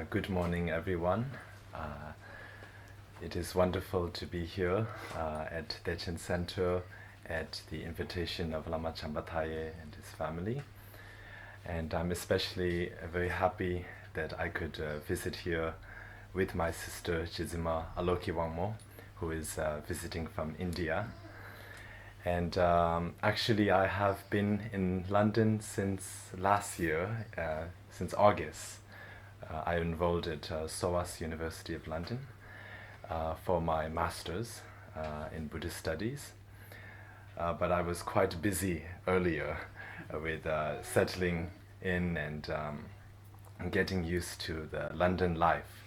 Good morning, everyone. It is wonderful to be here at Dechen Center at the invitation of Lama Jampa Thaye and his family. And I'm especially very happy that I could visit here with my sister Jizima Alokiwangmo, who is visiting from India. And actually, I have been in London since last year, since August. I enrolled at SOAS University of London for my master's in Buddhist studies. But I was quite busy earlier with settling in and getting used to the London life.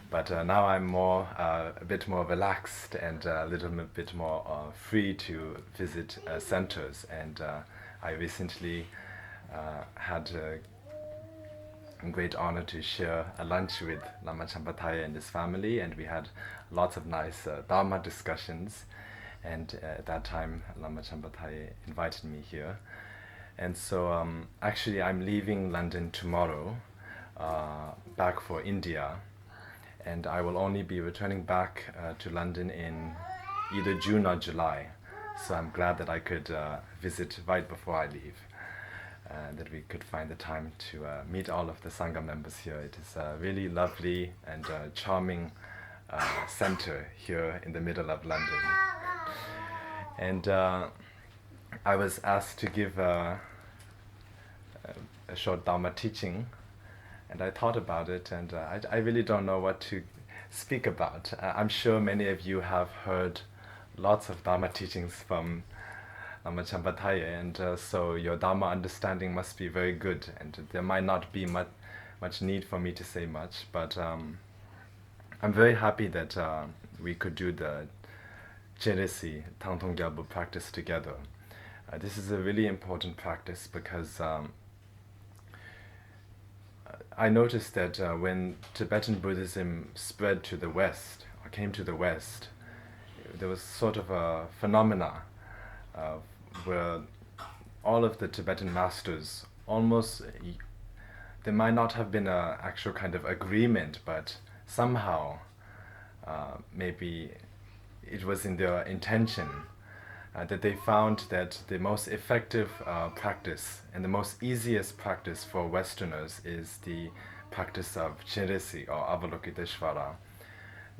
But now I'm a bit more relaxed and a little bit more free to visit centers. And I recently had a great honor to share a lunch with Lama Jampa Thaye and his family, and we had lots of nice Dharma discussions. And at that time, Lama Jampa Thaye invited me here. And so actually I'm leaving London tomorrow, back for India. And I will only be returning back to London in either June or July. So I'm glad that I could visit right before I leave. That we could find the time to meet all of the Sangha members here. It is a really lovely and charming center here in the middle of London. And I was asked to give a short Dharma teaching, and I thought about it, and I really don't know what to speak about. I'm sure many of you have heard lots of Dharma teachings from Lama Jampa Thaye, and so your Dharma understanding must be very good, and there might not be much need for me to say much, but I'm very happy that we could do the Cheresi Tangtong Gyalpo practice together. This is a really important practice because I noticed that when Tibetan Buddhism spread to the West, or came to the West, there was sort of a phenomena where all of the Tibetan masters almost, there might not have been an actual kind of agreement, but somehow maybe it was in their intention that they found that the most effective practice and the most easiest practice for Westerners is the practice of Cheresi or Avalokiteshvara,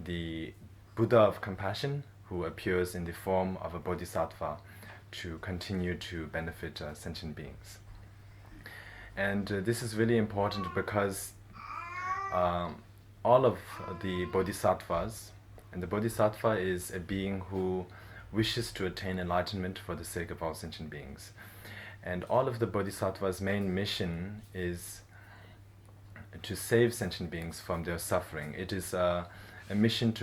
the Buddha of compassion who appears in the form of a bodhisattva to continue to benefit sentient beings. And this is really important because all of the bodhisattvas, and the bodhisattva is a being who wishes to attain enlightenment for the sake of all sentient beings. And all of the bodhisattvas' main mission is to save sentient beings from their suffering. It is a mission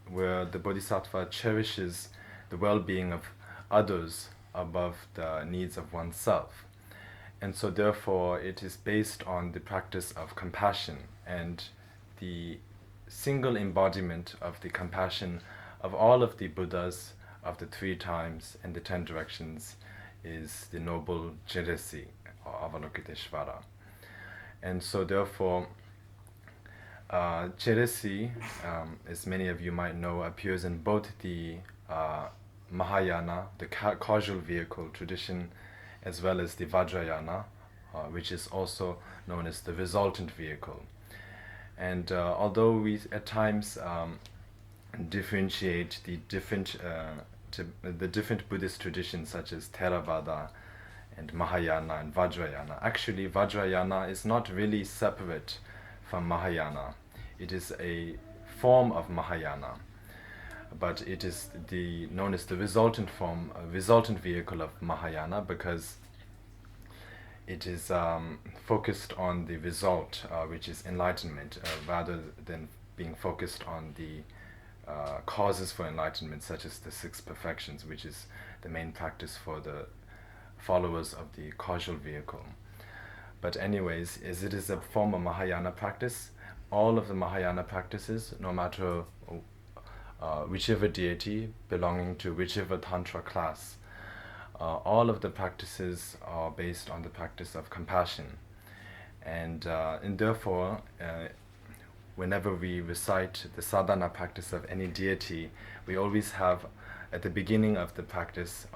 where the bodhisattva cherishes the well-being of others above the needs of oneself. And so therefore it is based on the practice of compassion, and the single embodiment of the compassion of all of the Buddhas of the 3 times and the 10 directions is the noble Cheresi or Avalokiteshvara. And so therefore Cheresi, as many of you might know, appears in both the Mahayana, the causal vehicle tradition, as well as the Vajrayana, which is also known as the resultant vehicle. And although we at times differentiate the different Buddhist traditions such as Theravada and Mahayana and Vajrayana, actually Vajrayana is not really separate from Mahayana. It is a form of Mahayana, but it is known as the resultant form, resultant vehicle of Mahayana, because it is focused on the result, which is enlightenment, rather than being focused on the causes for enlightenment, such as the 6 perfections, which is the main practice for the followers of the causal vehicle. But anyways, as it is a form of Mahayana practice, all of the Mahayana practices, no matter whichever deity belonging to whichever Tantra class, all of the practices are based on the practice of compassion. And therefore, whenever we recite the sadhana practice of any deity, we always have, at the beginning of the practice,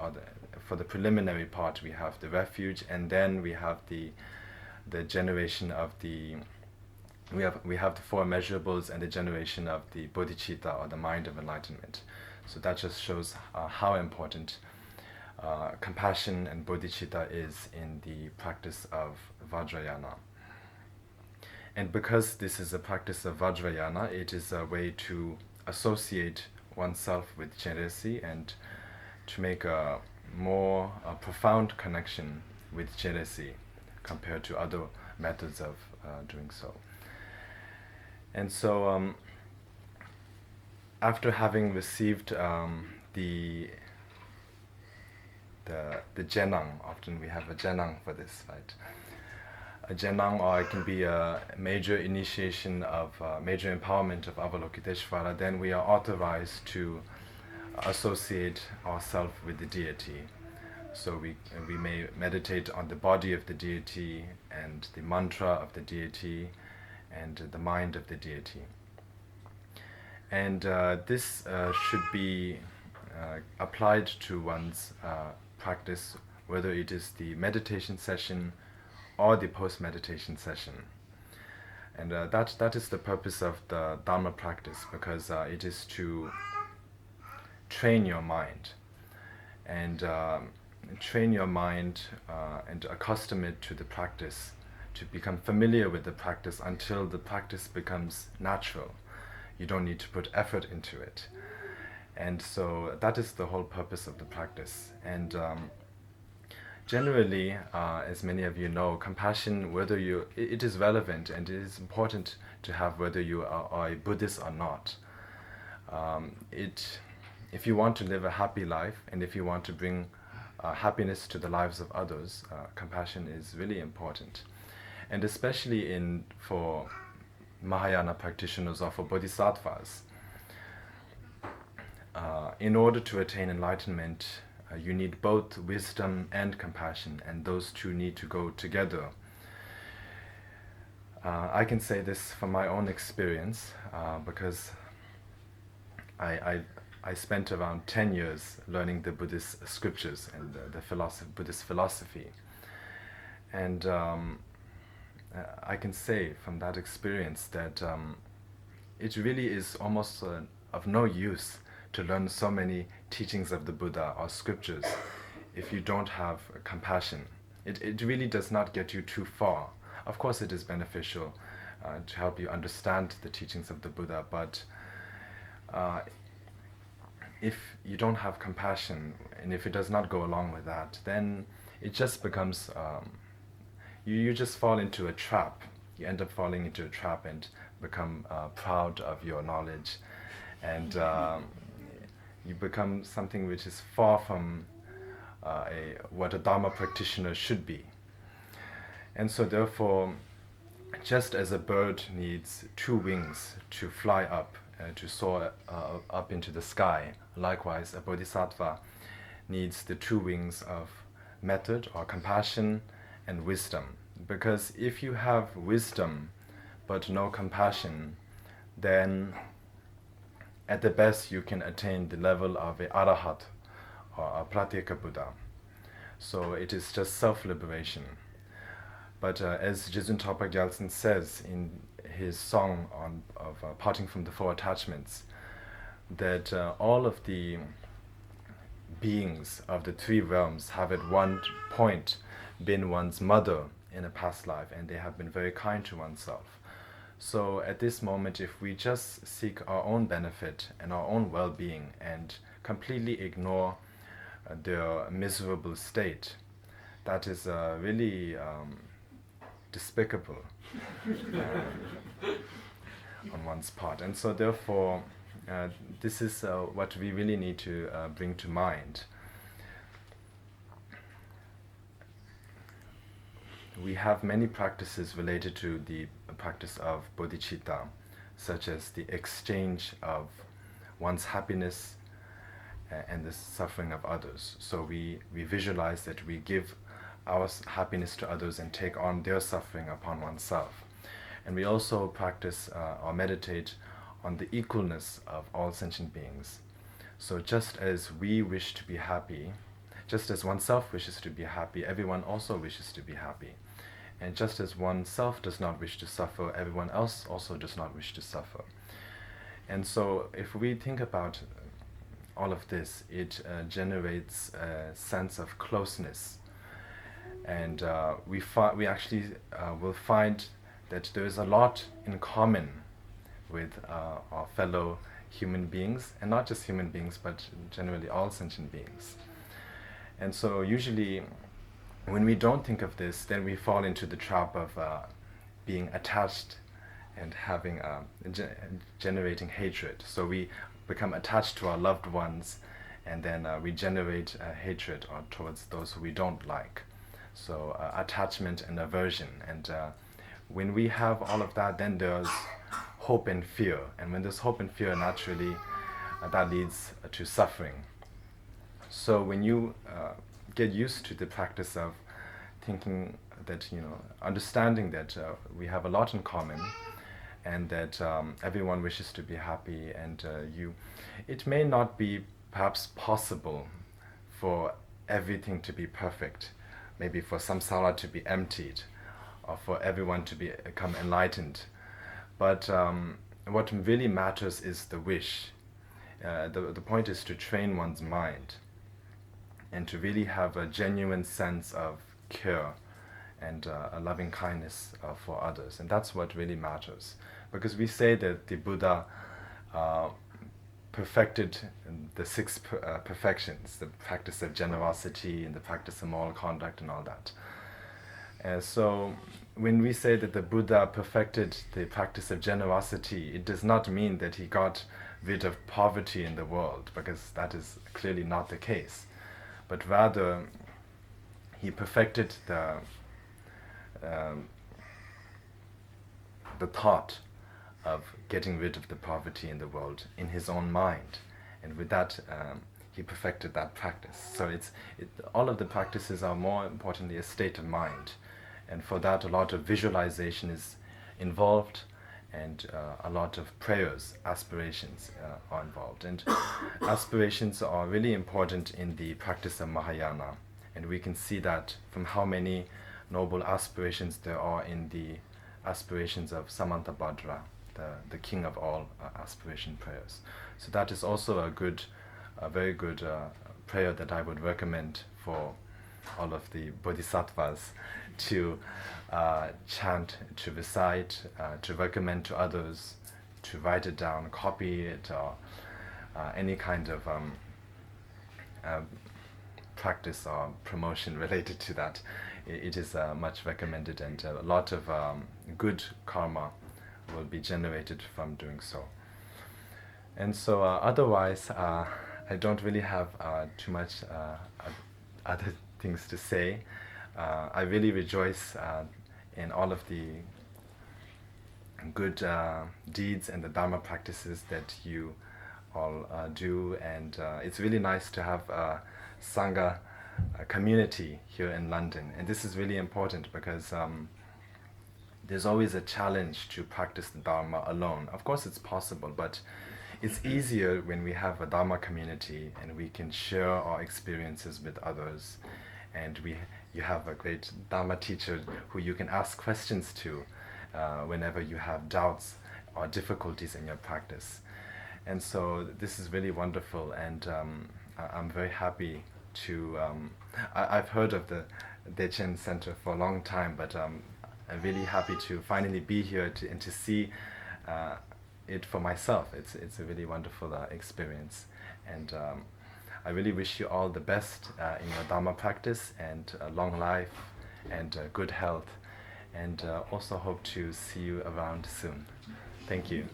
for the preliminary part, we have the refuge, and then we have the generation of the, we have the four measurables and the generation of the bodhicitta, or the mind of enlightenment. So that just shows how important compassion and bodhicitta is in the practice of Vajrayana. And because this is a practice of Vajrayana, it is a way to associate oneself with Chenresi and to make a more profound connection with Chenresi compared to other methods of doing so. And so after having received the Jenang, often we have a Jenang for this, right? A Jenang, or it can be a major initiation of major empowerment of Avalokiteshvara, then we are authorized to associate ourselves with the deity. So we may meditate on the body of the deity and the mantra of the deity and the mind of the deity. And this should be applied to one's practice, whether it is the meditation session or the post-meditation session. And that is the purpose of the Dharma practice, because it is to train your mind and train your mind and accustom it to the practice, to become familiar with the practice until the practice becomes natural. You don't need to put effort into it. And so that is the whole purpose of the practice. And generally, as many of you know, compassion, it is relevant and it is important to have whether you are a Buddhist or not. If you want to live a happy life and if you want to bring happiness to the lives of others, compassion is really important. And especially for Mahayana practitioners or for bodhisattvas, in order to attain enlightenment, you need both wisdom and compassion, and those two need to go together. I can say this from my own experience, because I spent around 10 years learning the Buddhist scriptures and the Buddhist philosophy. And I can say from that experience that it really is almost of no use to learn so many teachings of the Buddha or scriptures if you don't have compassion. It really does not get you too far. Of course it is beneficial to help you understand the teachings of the Buddha, but if you don't have compassion and if it does not go along with that, then it just becomes, you just fall into a trap. You end up falling into a trap and become proud of your knowledge, and you become something which is far from what a Dharma practitioner should be. And so therefore, just as a bird needs two wings to fly up, to soar up into the sky, likewise a bodhisattva needs the two wings of method or compassion and wisdom. Because if you have wisdom but no compassion, then at the best you can attain the level of a arahat or a pratyeka Buddha. So it is just self-liberation. But as Jizun Tapa Gyaltsen says in his song of parting from the four attachments, that all of the beings of the three realms have at one point been one's mother in a past life, and they have been very kind to oneself. So at this moment, if we just seek our own benefit and our own well-being and completely ignore their miserable state, that is really despicable on one's part. And so therefore, this is what we really need to bring to mind. We have many practices related to the practice of bodhicitta, such as the exchange of one's happiness and the suffering of others. So we visualize that we give our happiness to others and take on their suffering upon oneself. And we also practice or meditate on the equalness of all sentient beings. So just as we wish to be happy, just as oneself wishes to be happy, everyone also wishes to be happy. And just as oneself does not wish to suffer, everyone else also does not wish to suffer. And so if we think about all of this, it generates a sense of closeness. And we actually will find that there is a lot in common with our fellow human beings, and not just human beings, but generally all sentient beings. And so usually when we don't think of this, then we fall into the trap of being attached and having generating hatred. So we become attached to our loved ones, and then we generate hatred towards those who we don't like. So attachment and aversion. And when we have all of that, then there's hope and fear. And when there's hope and fear, naturally that leads to suffering. So when you get used to the practice of thinking that, understanding that we have a lot in common, and that everyone wishes to be happy, and it may not be perhaps possible for everything to be perfect, maybe for samsara to be emptied, or for everyone to become enlightened. But what really matters is the wish. The point is to train one's mind and to really have a genuine sense of care and a loving kindness for others. And that's what really matters. Because we say that the Buddha perfected the six perfections, the practice of generosity and the practice of moral conduct and all that. So when we say that the Buddha perfected the practice of generosity, it does not mean that he got rid of poverty in the world, because that is clearly not the case. But rather, he perfected the thought of getting rid of the poverty in the world in his own mind, and with that he perfected that practice. So all of the practices are more importantly a state of mind, and for that a lot of visualization is involved, and a lot of prayers, aspirations are involved. And aspirations are really important in the practice of Mahayana, and we can see that from how many noble aspirations there are in the aspirations of Samantabhadra, the king of all aspiration prayers. So that is also a very good prayer that I would recommend for all of the bodhisattvas to chant, to recite, to recommend to others, to write it down, copy it, or any kind of practice or promotion related to that. It is much recommended, and a lot of good karma will be generated from doing so. And so otherwise, I don't really have too much other things to say. I really rejoice in all of the good deeds and the Dharma practices that you all do, and it's really nice to have a Sangha community here in London. And this is really important because there's always a challenge to practice the Dharma alone. Of course it's possible, but it's easier when we have a Dharma community and we can share our experiences with others, and you have a great Dharma teacher who you can ask questions to whenever you have doubts or difficulties in your practice. And so this is really wonderful, and I'm very happy to... I've heard of the Dechen Center for a long time, but I'm really happy to finally be here and to see it for myself. It's a really wonderful experience, and I really wish you all the best in your Dharma practice, and long life and good health, and also hope to see you around soon. Thank you.